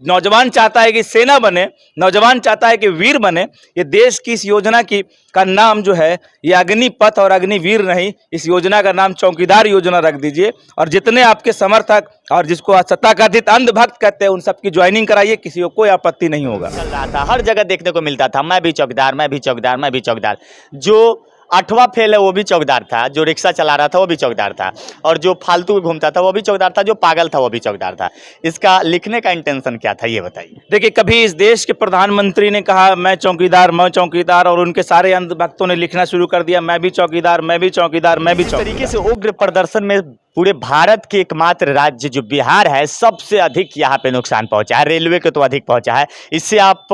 नौजवान चाहता है कि सेना बने, नौजवान चाहता है कि वीर बने। ये देश की इस योजना की का नाम जो है ये अग्निपथ और अग्निवीर नहीं, इस योजना का नाम चौकीदार योजना रख दीजिए। और जितने आपके समर्थक और जिसको तथाकथित अंधभक्त कहते हैं उन सबकी ज्वाइनिंग कराइए, किसी को कोई आपत्ति नहीं होगा। चल रहा था, हर जगह देखने को मिलता था, मैं भी चौकीदार, मैं भी चौकीदार, मैं भी चौकीदार। जो 8वां फेल है वो भी चौकीदार था, जो रिक्शा चला रहा था वो भी चौकीदार था, और जो फालतू घूमता था वो भी चौकीदार था, जो पागल था वो भी चौकीदार था। इसका लिखने का इंटेंशन क्या था ये बताइए। देखिए, कभी इस देश के प्रधानमंत्री ने कहा मैं चौकीदार, मैं चौकीदार, और उनके सारे अंधभक्तों ने लिखना शुरू कर दिया मैं भी चौकीदार, मैं भी चौकीदार, मैं भी इस चौकीदार। तरीके से उग्र प्रदर्शन में पूरे भारत के एकमात्र राज्य जो बिहार है सबसे अधिक यहाँ पे नुकसान पहुंचा है, रेलवे के तो अधिक पहुंचा है। इससे आप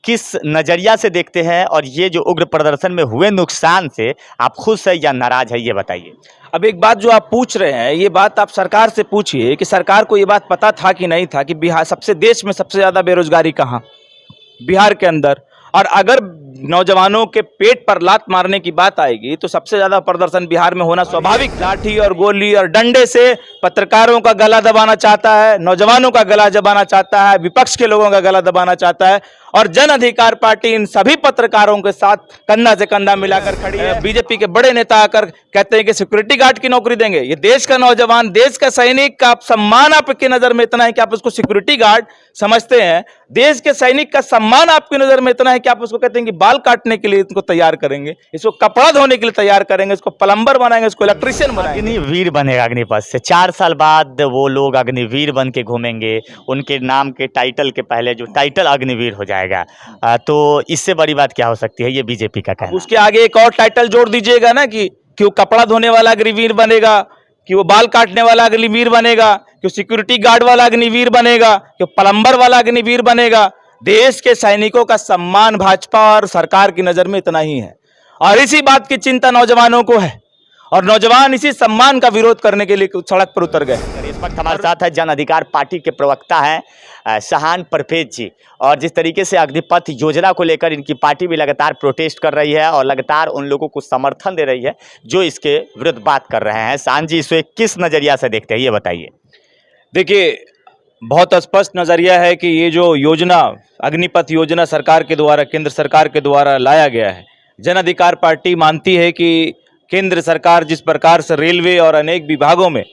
किस नजरिया से देखते हैं, और ये जो उग्र प्रदर्शन में हुए नुकसान से आप खुश है या नाराज है ये बताइए। अब एक बात जो आप पूछ रहे हैं ये बात आप सरकार से पूछिए कि सरकार को ये बात पता था कि नहीं था कि बिहार देश में सबसे ज्यादा बेरोजगारी कहाँ, बिहार के अंदर। और अगर नौजवानों के पेट पर लात मारने की बात आएगी तो सबसे ज्यादा प्रदर्शन बिहार में होना स्वाभाविक। लाठी और गोली और डंडे से पत्रकारों का गला दबाना चाहता है, नौजवानों का गला दबाना चाहता है, विपक्ष के लोगों का गला दबाना चाहता है। और जन अधिकार पार्टी इन सभी पत्रकारों के साथ कंधा से कंधा मिलाकर खड़ी है। बीजेपी के बड़े नेता आकर कहते हैं कि सिक्योरिटी गार्ड की नौकरी देंगे। ये देश का नौजवान, देश का सैनिक का सम्मान आपकी नजर में इतना है कि आप उसको सिक्योरिटी गार्ड समझते हैं। देश के सैनिक का सम्मान आपकी नजर में इतना है कि आप उसको कहते हैं कि बाल काटने के लिए इसको तैयार करेंगे, इसको कपड़ा धोने के लिए तैयार करेंगे, इसको प्लम्बर बनाएंगे, इसको इलेक्ट्रिशियन बनाएंगे। अग्निवीर बनेगा अग्निपथ से। 4 साल बाद वो लोग अग्निवीर बन के घूमेंगे, उनके नाम के टाइटल के पहले जो टाइटल अग्निवीर हो जाएगा। तो इससे बड़ी बात क्या हो सकती है, ये बीजेपी का कहना। उसके आगे एक और टाइटल जोड़ दीजिएगा ना कि वो कपड़ा धोने वाला अग्निवीर बनेगा, कि वो बाल काटने वाला अग्निवीर बनेगा, कि सिक्योरिटी गार्ड वाला अग्निवीर बनेगा, कि प्लम्बर वाला अग्निवीर बनेगा। देश के सैनिकों का सम्मान भाजपा और सरकार की नजर में इतना ही है, और इसी बात की चिंता नौजवानों को है, और नौजवान इसी सम्मान का विरोध करने के लिए सड़क पर उतर गए। इस वक्त हमारे साथ है जन अधिकार पार्टी के प्रवक्ता हैं शाहान परवेज जी, और जिस तरीके से अग्निपथ योजना को लेकर इनकी पार्टी भी लगातार प्रोटेस्ट कर रही है और लगातार उन लोगों को समर्थन दे रही है जो इसके विरुद्ध बात कर रहे हैं। शाहान जी, इसे किस नजरिया से देखते हैं ये बताइए। देखिए, बहुत स्पष्ट नजरिया है कि ये जो योजना अग्निपथ योजना सरकार के द्वारा, केंद्र सरकार के द्वारा लाया गया है, जन अधिकार पार्टी मानती है कि केंद्र सरकार जिस प्रकार से रेलवे और अनेक विभागों में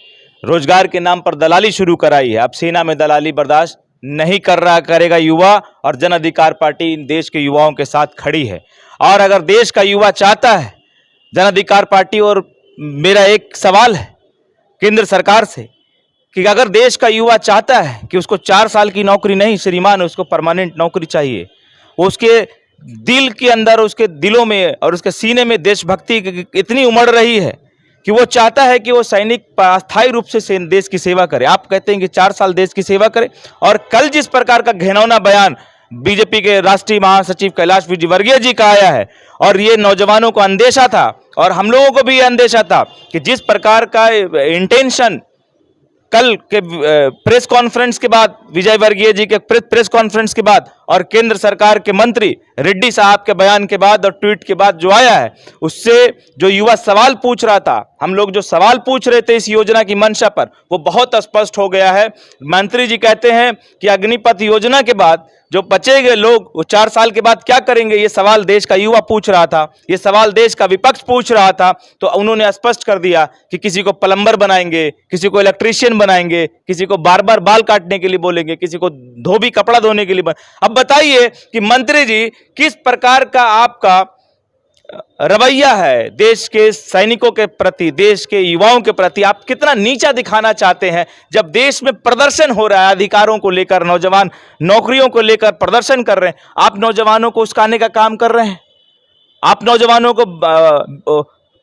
रोजगार के नाम पर दलाली शुरू कराई है, अब सेना में दलाली बर्दाश्त नहीं करेगा युवा, और जन अधिकार पार्टी देश के युवाओं के साथ खड़ी है। और अगर देश का युवा चाहता है, जन अधिकार पार्टी, और मेरा एक सवाल है केंद्र सरकार से कि अगर देश का युवा चाहता है कि उसको 4 साल की नौकरी नहीं श्रीमान, उसको परमानेंट नौकरी चाहिए, वो उसके दिल के अंदर, उसके दिलों में और उसके सीने में देशभक्ति इतनी उमड़ रही है कि वो चाहता है कि वो सैनिक अस्थायी रूप से देश की सेवा करे। आप कहते हैं कि 4 साल देश की सेवा करे, और कल जिस प्रकार का घिनौना बयान बीजेपी के राष्ट्रीय महासचिव कैलाश विजयवर्गीय जी का आया है, और ये नौजवानों को अंदेशा था और हम लोगों को भी अंदेशा था कि जिस प्रकार का इंटेंशन कल के प्रेस कॉन्फ्रेंस के बाद, विजय वर्गीय जी के प्रेस कॉन्फ्रेंस के बाद और केंद्र सरकार के मंत्री रेड्डी साहब के बयान के बाद और ट्वीट के बाद जो आया है, उससे जो युवा सवाल पूछ रहा था, हम लोग जो सवाल पूछ रहे थे इस योजना की मंशा पर, वो बहुत स्पष्ट हो गया है। मंत्री जी कहते हैं कि अग्निपथ योजना के बाद जो बचे गए लोग वो 4 साल के बाद क्या करेंगे, ये सवाल देश का युवा पूछ रहा था, ये सवाल देश का विपक्ष पूछ रहा था। तो उन्होंने स्पष्ट कर दिया कि किसी को प्लम्बर बनाएंगे, किसी को इलेक्ट्रिशियन बनाएंगे, किसी को बार बार बाल काटने के लिए बोलेंगे, किसी को धोबी कपड़ा धोने के लिए अब बताइए कि मंत्री जी किस प्रकार का आपका रवैया है देश के सैनिकों के प्रति, देश के युवाओं के प्रति। आप कितना नीचा दिखाना चाहते हैं जब देश में प्रदर्शन हो रहा है, अधिकारों को लेकर, नौजवान नौकरियों को लेकर प्रदर्शन कर रहे हैं, आप नौजवानों को उस्काने का काम कर रहे हैं, आप नौजवानों को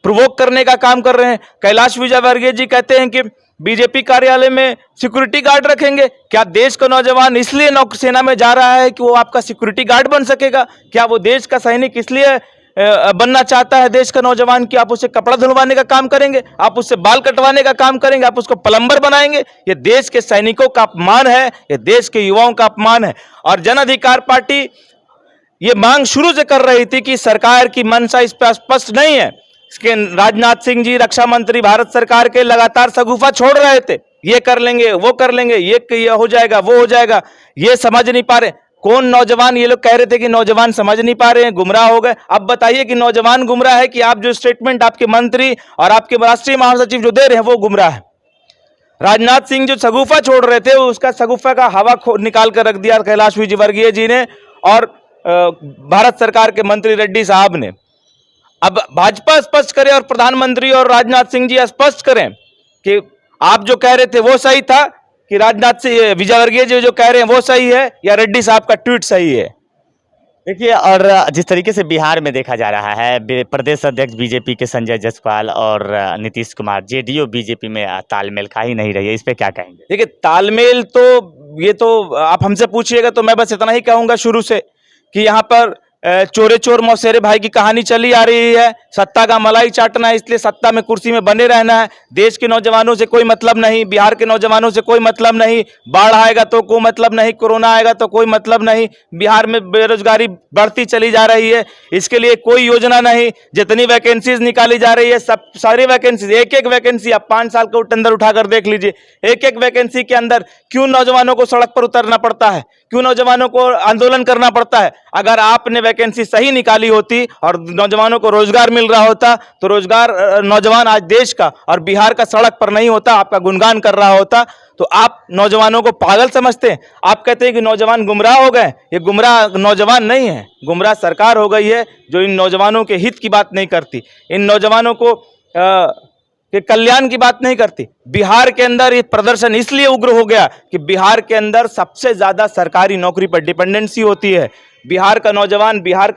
प्रोवोक करने का काम कर रहे हैं। कैलाश विजयवर्गीय जी कहते हैं कि बीजेपी कार्यालय में सिक्योरिटी गार्ड रखेंगे। क्या देश का नौजवान इसलिए नौकरी सेना में जा रहा है कि वो आपका सिक्योरिटी गार्ड बन सकेगा? क्या वो देश का सैनिक इसलिए बनना चाहता है देश का नौजवान कि आप उसे कपड़ा धुलवाने का काम करेंगे, आप उससे बाल कटवाने का काम करेंगे, आप उसको प्लम्बर बनाएंगे? ये देश के सैनिकों का अपमान है, ये देश के युवाओं का अपमान है। और जन अधिकार पार्टी ये मांग शुरू से कर रही थी कि सरकार की मंशा इस पर स्पष्ट नहीं है। इसके राजनाथ सिंह जी, रक्षा मंत्री भारत सरकार के, लगातार शगुफा छोड़ रहे थे ये कर लेंगे, वो कर लेंगे, ये हो जाएगा, वो हो जाएगा, ये समझ नहीं पा रहे। कौन नौजवान, ये लोग कह रहे थे कि नौजवान समझ नहीं पा रहे हैं, गुमराह हो गए। अब बताइए कि नौजवान गुमराह है कि आप जो स्टेटमेंट आपके मंत्री और आपके राष्ट्रीय महासचिव जो दे रहे हैं वो गुमराह है। राजनाथ सिंह जो शगुफा छोड़ रहे थे, उसका शगुफा का हवा निकाल कर रख दिया कैलाश विजयवर्गीय जी ने और भारत सरकार के मंत्री रेड्डी साहब ने। अब भाजपा स्पष्ट करे और प्रधानमंत्री और राजनाथ सिंह जी स्पष्ट करें कि आप जो कह रहे थे वो सही था, कि राजनाथ सिंह विजयवर्गीय जी जो कह रहे हैं वो सही है, या रेड्डी साहब का ट्वीट सही है। देखिए, और जिस तरीके से बिहार में देखा जा रहा है, प्रदेश अध्यक्ष बीजेपी के संजय जायसवाल और नीतीश कुमार, जेडीयू बीजेपी में तालमेल खा ही नहीं रही है, इस पे क्या कहेंगे? देखिए, तालमेल तो ये तो आप हमसे पूछिएगा तो मैं बस इतना ही कहूंगा शुरू से कि यहाँ पर चोरे चोर मौसेरे भाई की कहानी चली आ रही है। सत्ता का मलाई चाटना है, इसलिए सत्ता में कुर्सी में बने रहना है। देश के नौजवानों से कोई मतलब नहीं, बिहार के नौजवानों से कोई मतलब नहीं। बाढ़ आएगा तो कोई मतलब नहीं, कोरोना आएगा तो कोई मतलब नहीं। बिहार में बेरोजगारी बढ़ती चली जा रही है, इसके लिए कोई योजना नहीं। जितनी वैकेंसीज निकाली जा रही है, सब सारी वैकेंसी, एक एक वैकेंसी आप 5 साल का टेंडर उठाकर देख लीजिए। एक एक वैकेंसी के अंदर क्यों नौजवानों को सड़क पर उतरना पड़ता है, क्यों नौजवानों को आंदोलन करना पड़ता है? अगर आपने वैकेंसी सही निकाली होती और नौजवानों को रोजगार मिल रहा होता तो रोजगार नौजवान आज देश का और बिहार का सड़क पर नहीं होता, आपका गुणगान कर रहा होता। तो आप नौजवानों को पागल समझते हैं। आप कहते हैं कि नौजवान गुमराह हो गए। ये गुमराह नौजवान नहीं है, गुमराह सरकार हो गई है जो इन नौजवानों के हित की बात नहीं करती, इन नौजवानों को कि कल्याण की बात नहीं करती। बिहार के अंदर ये प्रदर्शन इसलिए उग्र हो गया कि बिहार के अंदर सबसे ज्यादा सरकारी नौकरी पर डिपेंडेंसी होती है। बिहार का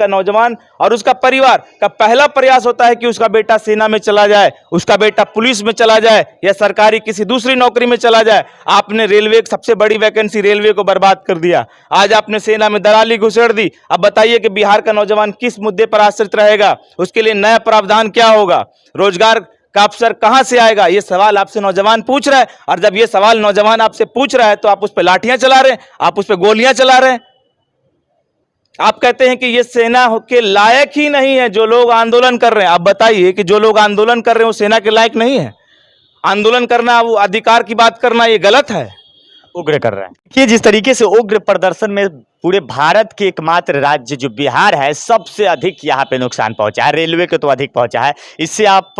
नौजवान और उसका परिवार का पहला प्रयास होता है कि उसका बेटा सेना में चला जाए, उसका बेटा पुलिस में चला जाए या सरकारी किसी दूसरी नौकरी में चला जाए। आपने रेलवे, सबसे बड़ी वैकेंसी रेलवे को बर्बाद कर दिया। आज आपने सेना में दलाली घुसेड़ दी। अब बताइए कि बिहार का नौजवान किस मुद्दे पर आश्रित रहेगा? उसके लिए नया प्रावधान क्या होगा? रोजगार का अवसर कहां से आएगा? ये सवाल आपसे नौजवान पूछ रहा है। और जब ये सवाल नौजवान आपसे पूछ रहा है तो आप उस पर लाठियां चला रहे हैं, आप उस पर गोलियां चला रहे हैं। आप कहते हैं कि ये सेना के लायक ही नहीं है जो लोग आंदोलन कर रहे हैं। आप बताइए कि जो लोग आंदोलन कर रहे हैं वो सेना के लायक नहीं है? आंदोलन करना, वो अधिकार की बात करना, ये गलत है। उग्र कर रहे हैं कि जिस तरीके से उग्र प्रदर्शन में पूरे भारत के एकमात्र राज्य जो बिहार है, सबसे अधिक यहाँ पे नुकसान पहुंचा है, रेलवे को तो अधिक पहुंचा है। इससे आप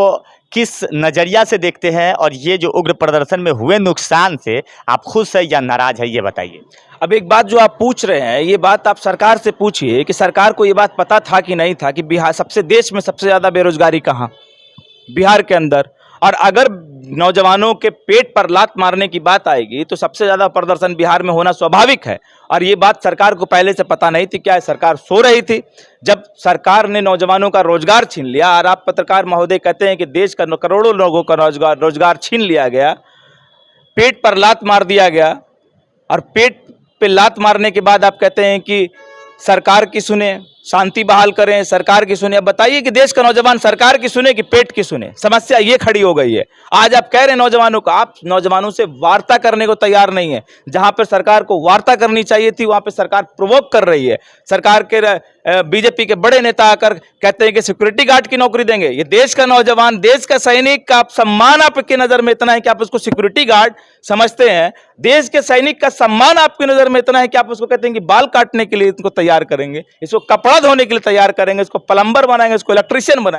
किस नजरिया से देखते हैं, और ये जो उग्र प्रदर्शन में हुए नुकसान से आप खुश है या नाराज है, ये बताइए। अब एक बात जो आप पूछ रहे हैं, ये बात आप सरकार से पूछिए कि सरकार को ये बात पता था कि नहीं था कि बिहार देश में सबसे ज्यादा बेरोजगारी कहाँ? बिहार के अंदर। और अगर नौजवानों के पेट पर लात मारने की बात आएगी तो सबसे ज्यादा प्रदर्शन बिहार में होना स्वाभाविक है। और ये बात सरकार को पहले से पता नहीं थी क्या? सरकार सो रही थी जब सरकार ने नौजवानों का रोजगार छीन लिया? और आप पत्रकार महोदय कहते हैं कि देश का करोड़ों लोगों का रोजगार छीन लिया गया, पेट पर लात मार दिया गया। और पेट पे लात मारने के बाद आप कहते हैं कि सरकार की सुने, शांति बहाल करें, सरकार की सुने। अब बताइए कि देश का नौजवान सरकार की सुने कि पेट की सुने? समस्या ये खड़ी हो गई है। आज आप कह रहे हैं नौजवानों को, आप नौजवानों से वार्ता करने को तैयार नहीं है। जहां पर सरकार को वार्ता करनी चाहिए थी वहां पर सरकार प्रोवोक कर रही है। सरकार के बीजेपी के बड़े नेता आकर कहते हैं कि सिक्योरिटी गार्ड की नौकरी देंगे। ये देश का नौजवान, देश का सैनिक का सम्मान आपकी नजर में इतना है कि आप उसको सिक्योरिटी गार्ड समझते हैं। देश के सैनिक का सम्मान आपकी नजर में इतना है कि आप उसको कहते हैं कि बाल काटने के लिए इसको तैयार करेंगे, इसको कपड़ा धोने के लिए तैयार करेंगे, इसको प्लम्बर बनाएंगे, इसको इलेक्ट्रीशियन बनाएंगे।